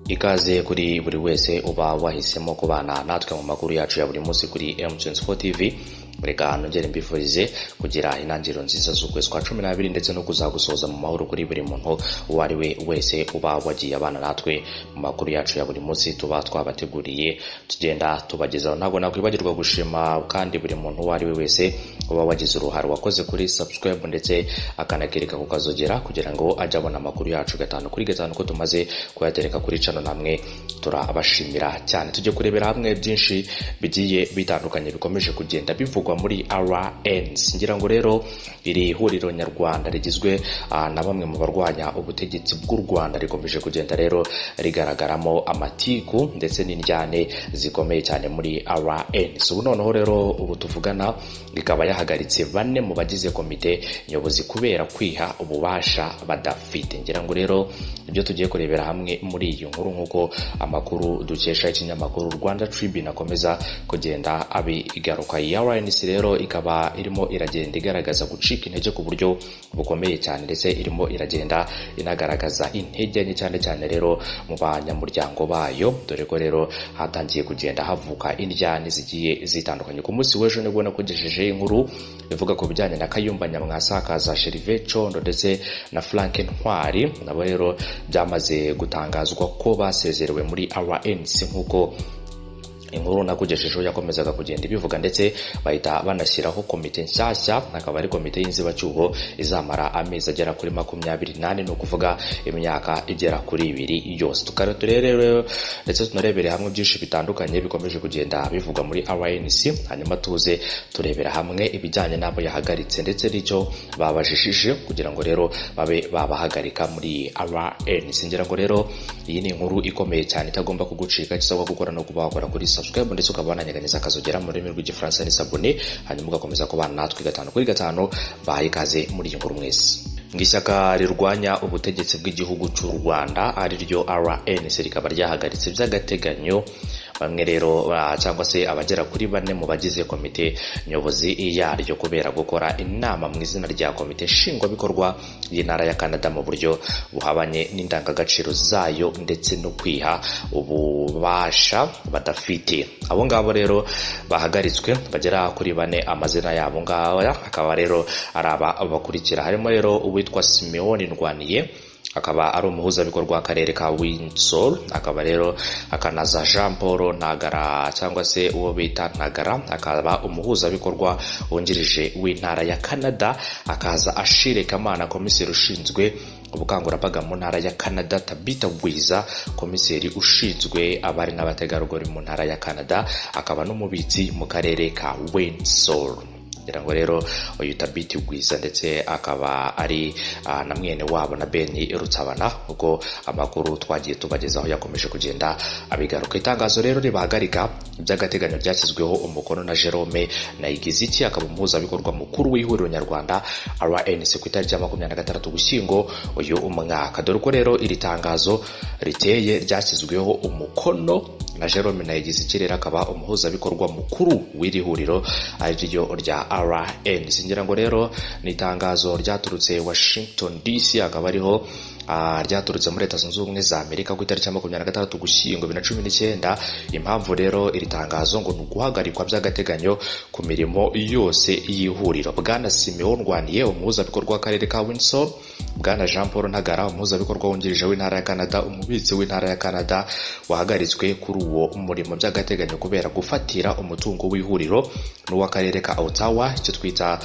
Ikaze kuri buri wese uba wahisemo kubana natwe mu makuru yacu ya buri munsi kuri M24 TV. Reka nongere mbifurize kugira intangiriro nziza z'ukwezi kwa 12 ndetse no kuzagusoza mu mahoro kuri buri muntu uwo ari we wese uba wagiye abana natwe mu makuru yacu ya buri munsi tuba twabateguriye tugenda tubagezaho. Ntabwo nakwibagirwa gushima kandi buri muntu uwo ari we wese uba wagize uruhare wakoze kuri subscribe ndetse akanakirika kukazogera kugira ngo ajye abona amakuru yacu gatanu kuri gatanu ko tumaze kuyatereka kuri channel namwe turabashimira cyane. Tujye kurebera hamwe byinshi bigiye bitandukanye bikomeje kugenda bivugwa muri RNC. Ngira ngo rero iri huriro nyarwanda rigizwe na bamwe mu barwanya ubutegetsi bw'u Rwanda rikomeje kugenda rero rigaragaramo amatiku ndetse n'indyane zikomeye cyane muri RNC. Ubu noneho rero ubu tuvugana bikaba yahagaritse bane mu bagize komite nyobozi kubera kwiha ububasha badafite. Ngira ngo rero ibyo tugiye kurebera hamwe muri iyi nkuru nkuko amakuru dukesha ikinyamakuru Rwanda Tribune akomeza kugenda abigaruka. RNC rero ikaba irimo iragenda igaragaza gucika intege ku buryo bukomeye cyane ndetse irimo iragenda inagaragaza intege nke cyane rero mu banyamuryango bayo, dore ko rero hatangiye kugenda havuka indyane zigiye zitandukanye. Ku munsi w'ejo nibwo nakugejeje inkuru bivuga ku bijyanye na Kayumba Nyamwasa, Kaza Sherive Condo ndetse na Frank Ntwari, nabo rero byamaze gutangazwa ko basezerewe muri RNC nkuko inkuru nakugejejeho yakomezaga kugenda ibivuga, ndetse bahita banashyiraho komite nshyashya, akaba ari komite y'inzibacyuho izamara amezi agera kuri 28, no kuvuga imyaka igera kuri 2 yose. Tukarero ndetse tunarebere hamwe byinshi bitandukanye bikomeje kugenda bivuga muri RNC, hanyuma tuze turebera hamwe ibijyanye n'abo yahagaritse ndetse n'icyo babajishije kugira ngo rero babe babahagarika muri RNC. Ngira ngo rero iyi ni inkuru ikomeye cyane itagomba kugucika, gisabwa gukora no kubakora kuri subscribe ndetse ukaba wananyeganyeza akazogera mu rurimi rw'igifaransa ni s'abonner, hanyuma ugakomeza kubana natwe gatanu kuri gatanu. Bahaye ikaze muri iyi nkuru mwese. Ngishyaka rirwanya ubutegetsi bw'igihugu cy'u Rwanda ari ryo RNC rikaba ryahagaritse by'agateganyo bamwe rero cyangwa se abagera kuri bane mu bagize komite nyobozi yaryo kubera gukora inama mu izina rya komite nshingwabikorwa y'intara ya Canada mu buryo buhabanye n'indangagaciro zayo ndetse no kwiha ububasha badafite. Abo ngabo rero bahagaritswe bagera kuri bane, amazina yabo ngaya akaba rero araba bakurikira. Harimo rero uwitwa Simeon Ndwaniye, akaba ari umuhuzabikorwa w'akarere ka Windsor, akaba rero akanaza Jean Paul Ntagara cyangwa se uwo bita Ntagara, akaba umuhuzabikorwa wungirije w'intara ya Canada, akaza Ashire Kamana, komiseri ushinzwe ubukangurambaga mu ntara ya Canada, Tabita Bwiza, komiseri ushinzwe abari n'abategarugori mu ntara ya Canada, akaba n'umubitsi mu karere ka Windsor. Ngira ngo rero uyu Tabita Bwiza ndetse akaba ari na mwene wabo na Beni Rutsabana, uko amakuru twagiye tubagezaho yakomeje kugenda abigaruka. Itangazo rero ribahagarika by'agateganyo ryashyizweho umukono na Jerome Nayigiziki, akaba umuhuzabikorwa mukuru w'ihuriro nyarwanda RNC ku itariki ya 26 Ugushyingo uyu umwaka. Dore ko rero iri tangazo riteye ryashyizweho umukono na Jerome Nayigiziki, rero akaba umuhuzabikorwa mukuru w'iri huriro ari ryo rya RNC. Ngira ngo rero ni itangazo ryaturutse Washington DC, akaba ariho ryaturutse muri Leta Zunze Ubumwe za Amerika ku itariki ya 26 Ugushyingo 2019. Impamvu rero iri tangazo ngo nuguhagarikwa by'agateganyo ku mirimo yose y'ihuriro. Bwana Simeon Ndwaniye, umuhuzabikorwa w'akarere ka Windsor, Bwana Jean Paul Ntagara, umuhuzabikorwa wungirije w'intara ya Canada, umubitsi w'intara ya Canada, wahagaritswe kuri uwo umurimo by'agateganyo kubera gufatira umutungo w'ihuriro n'uw'akarere ka Ottawa, icyo twita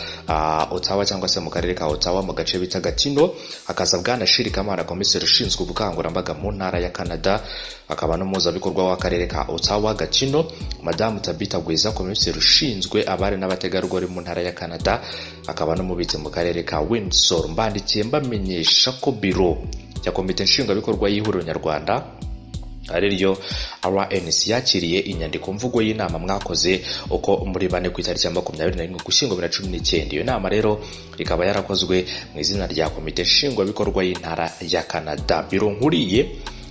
Ottawa cyangwa se mu karere ka Ottawa mu gace bita Gatineau. Hakaza Bwana Ashire Kamana, komiseri ushinzwe ubukangurambaga mu ntara ya Canada, akaba n'umuhuzabikorwa w'akarere ka Ottawa Gatineau. Madamu Tabita Bwiza, komiseri ushinzwe abari n'abategarugori mu ntara ya Canada, akaba n'umubitsi mu karere ka Windsor. Mbandikiye mbamenyesha ko biro ya komite nshingwabikorwa y'ihuriro nyarwanda ari ryo RNC yakiriye inyandiko mvugo y'inama mwakoze uko muri bane ku itariki ya 27 Ugushyingo 2019. Iyo nama rero ikaba yarakozwe mu izina rya komite nshingwabikorwa y'intara ya Canada. Biro nkuriye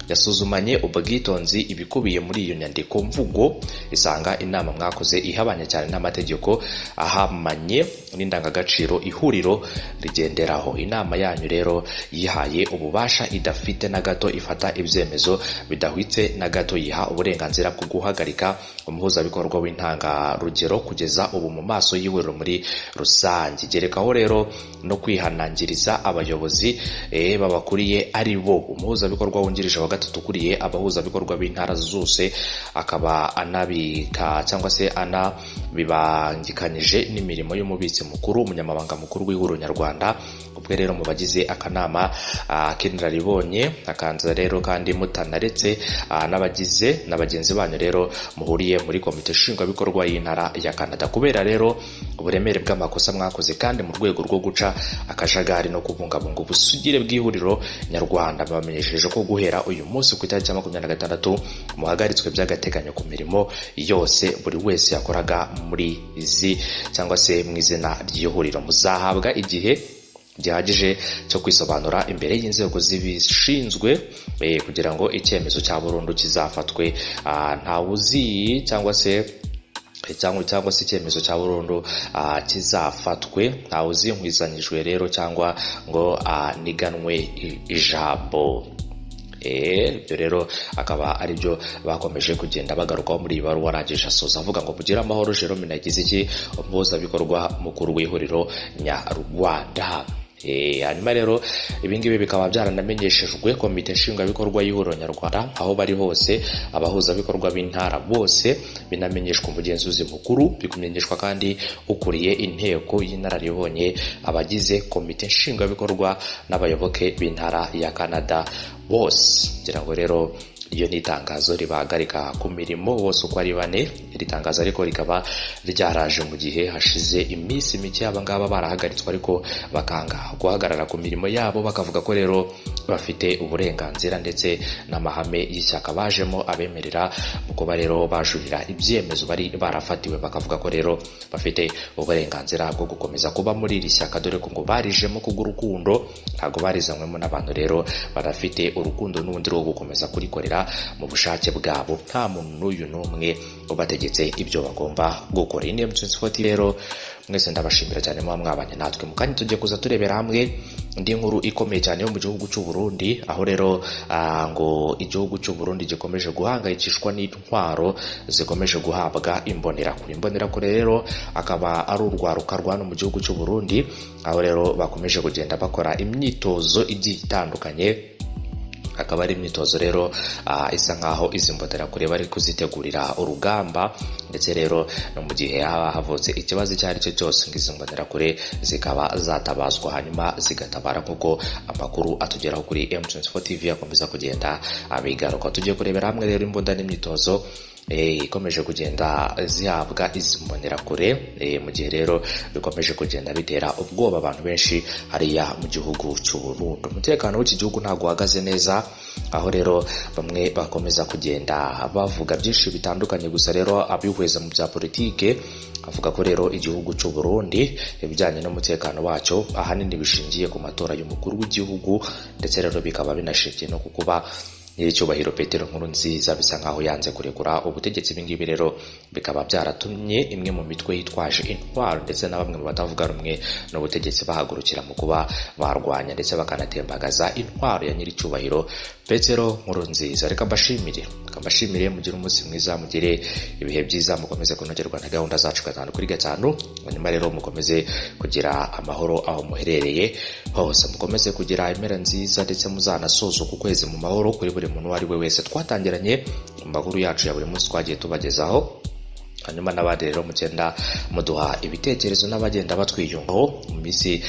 yasuzumanye ubwitonzi ibikubiye muri iyo nyandiko mvugo, isanga inama mwakoze ihabanye cyane n'amategeko ahamanye n'indangagaciro ihuriro rigenderaho. Inama yanyu rero yihaye ububasha idafite na gato ifata ibyemezo bidahwitse na gato, yiha uburenganzira bwo guhagarika umuhuzabikorwa w'intangarugero kugeza ubu mu maso y'ihuriro muri rusange. Gerekaho rero no kwihanangiriza abayobozi babakuriye ari bo umuhuzabikorwa wungirije wa gatatu ukuriye abahuzabikorwa b'intara zose, akaba anabika cyangwa se anabibangikanyije n'imirimo y'umubitsi mukuru umunyamabanga mukuru w'ihuriro nyarwanda. ubwo rero mu bagize akanama k'inararibonye akanza rero kandi mutanaretse n'abagize n'abagenzi banyu rero muhuriye muri komite nshingwabikorwa y'intara ya Canada. Kubera rero uburemere bw'amakosa mwakoze kandi mu rwego rwo guca akajagari no kubungabunga ubusugire bw'ihuriro nyarwanda, bamenyesheje ko guhera uyu munsi ku itariki ya 26 muhagaritswe by'agateganyo ku mirimo yose buri wese yakoraga muri izi cyangwa se mu izina ry'ihuriro. Muzahabwa igihe gihagije cyo kwisobanura imbere y'inzego zibishinzwe kugira ngo icyemezo cya burundu kizafatwe. Ntawuzi cyangwa se icyemezo cya burundu kizafatwe, ntawuzi nkwizanyijwe rero cyangwa ngo niganwe ijambo. Ibyo rero akaba ari byo bakomeje kugenda bagarukaho muri iyi baruwa arangije asoza avuga ngo mugire amahoro. Jerome Nagize umuhuzabikorwa mukuru w'ihuriro nyarwanda. Hanyuma rero ibingibi bikaba byaranamenyeshejwe komite nshingwabikorwa y'ihuriro nyarwanda aho bari hose, abahuzabikorwa b'intara bose, binamenyeshwa umugenzuzi mukuru, bikumenyeshwa kandi ukuriye inteko y'inararibonye, abagize komite nshingwabikorwa n'abayoboke b'intara ya Canada bose. Ngira ngo rero iyo ni itangazo ribahagarika ku mirimo bose uko ari 4. Iri tangazo ariko rikaba ryaraje mu gihe hashize iminsi mike abangaba barahagaritswe ariko bakanga guhagarara ku mirimo yabo, bakavuga ko rero bafite uburenganzira ndetse n'amahame y'ishyaka bajemo abemerera mu kuba rero bajurira ibyemezo bari barafatiwe, bakavuga ko rero bafite uburenganzira bwo gukomeza kuba muri iri shyaka, dore ko ngo barijemo kubw'urukundo, ntago barizanywemo n'abantu rero barafite urukundo n'ubundi rwo gukomeza kurikorera mu bushake bwabo. Nta muntu n'uyu n'umwe ubategetse ibyo bagomba gukora. Iyi ni M24 rero mwese ndabashimira cyane muba mwabanye natwe. Mukanya tugiye kuza turebera hamwe indi nkuru ikomeye cyane yo mu gihugu cy'u Burundi, aho rero ngo igihugu cy'u Burundi gikomeje guhangayikishwa n'intwaro zikomeje guhabwa imbonerakure. Imbonerakure rero akaba ari urwaruka rwano mu gihugu cy'u Burundi, aho rero bakomeje kugenda bakora imyitozo igiye itandukanye. Akaba ari imyitozo rero isa nkaho izi mbonerakure bari kuzitegurira urugamba, ndetse rero no mu gihe haba havutse ikibazo icyo ari cyo cyose ngizi mbonerakure zikaba zatabazwa hanyuma zigatabara, nk'uko amakuru atugeraho kuri M24 TV akomeza kugenda abigaruka. Tugiye kurebera hamwe rero imbunda n'imyitozo ikomeje kugenda zihabwa izi mbonerakure mu gihe rero bikomeje kugenda bitera ubwoba abantu benshi hariya mu gihugu cy'u Burundi. Umutekano w'iki gihugu ntago uhagaze neza, aho rero bamwe bakomeza kugenda bavuga byinshi bitandukanye, gusa rero abihweza mu bya politike avuga ko rero igihugu cy'u Burundi ibijyanye n'umutekano wacyo ahanini bishingiye ku matora y'umukuru w'igihugu, ndetse rero bikaba binashingiye no kukuba nyiricyubahiro Petero Nkurunziza bisa nkaho yanze kurekura ubutegetsi. Ibingibi rero bikaba byaratumye imwe mu mitwe yitwaje intwaro ndetse na bamwe mu batavuga rumwe n'ubutegetsi bahagurukira mu kuba barwanya ndetse bakanatembagaza intwaro ya nyiricyubahiro Petero Nkurunziza. Reka mbashimire mugire umunsi mwiza, mugire ibihe byiza, mukomeze kunogerwa na gahunda zacu 5/5. Hanyuma rero mukomeze kugira amahoro aho muherereye hose, mukomeze kugira impera nziza ndetse muzanasoza ku kwezi mu mahoro kuri buri muntu wari we wese. Twatangiranye mu makuru yacu ya buri munsi twagiye tubagezaho, hanyuma n'abandi rero mugenda muduha ibitekerezo n'abagenda batwiyungaho mu minsi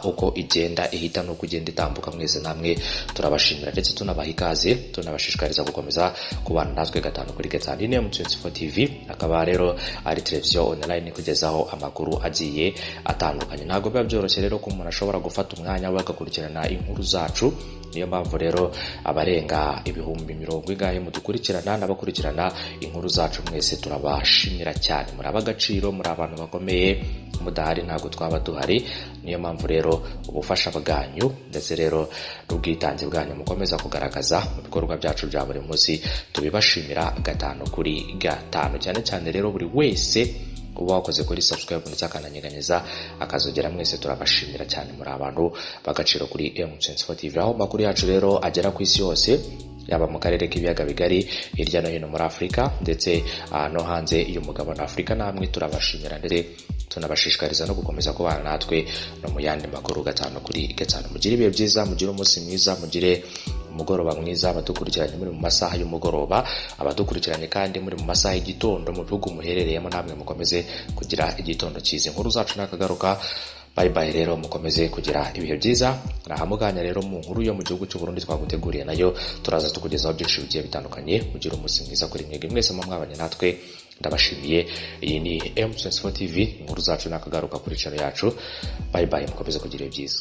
uko igenda ihita no kugenda itambuka. Mwese namwe turabashimira ndetse tunabaha ikaze, tunabashishikariza gukomeza kubana natwe 5/5. Ni M24 TV, akaba rero ari televiziyo online kugezaho amakuru agiye atandukanye. Ntabwo biba byoroshye rero ko umuntu ashobora gufata umwanya we agakurikirana inkuru zacu, niyo mpamvu rero abarenga ibihumbi 100 mudukurikirana n'abakurikirana inkuru zacu mwese turabashimira ndabashimira cyane, muri abagaciro, muri abantu bakomeye, mudahari ntabwo twaba duhari. Niyo mpamvu rero ubufasha bwanyu ndetse rero n'ubwitange bwanyu mukomeza kugaragaza mu bikorwa byacu bya buri munsi tubibashimira 5/5. cyane cyane rero buri wese uba wakoze kuri subscribe ndetse akananyeganyeza akazogera, mwese turabashimira cyane, muri abantu bagaciro kuri M24 TV. Aho makuru yacu rero agera ku isi yose, yaba mu karere k'ibiyaga bigari, hirya no hino muri Afrika ndetse no hanze y'umugabane Afrika, namwe turabashimira ndetse tunabashishikariza no gukomeza kubana natwe no mu yandi makuru 5/5. Mugire ibihe byiza, mugire umunsi mwiza, mugire umugoroba mwiza. Abadukurikiranye muri mu masaha y'umugoroba, abadukurikiranye kandi muri mu masaha y'igitondo mu bihugu muherereyemo, namwe mukomeze kugira igitondo cyiza. Inkuru zacu nakagaruka. Bye bye rero, mukomeze kugira ibihe byiza. Nahamuganya rero mu nkuru yo mu gihugu cy'u Burundi twaguteguriye, nayo turaza tukugezaho byinshi bigiye bitandukanye. Mugire umunsi mwiza kuri mwebwe mwese mwabanye natwe, ndabashimiye. Iyi ni M24 TV, inkuru zacu nakagaruka kuri channel yacu. Bye bye, mukomeze kugira ibihe byiza.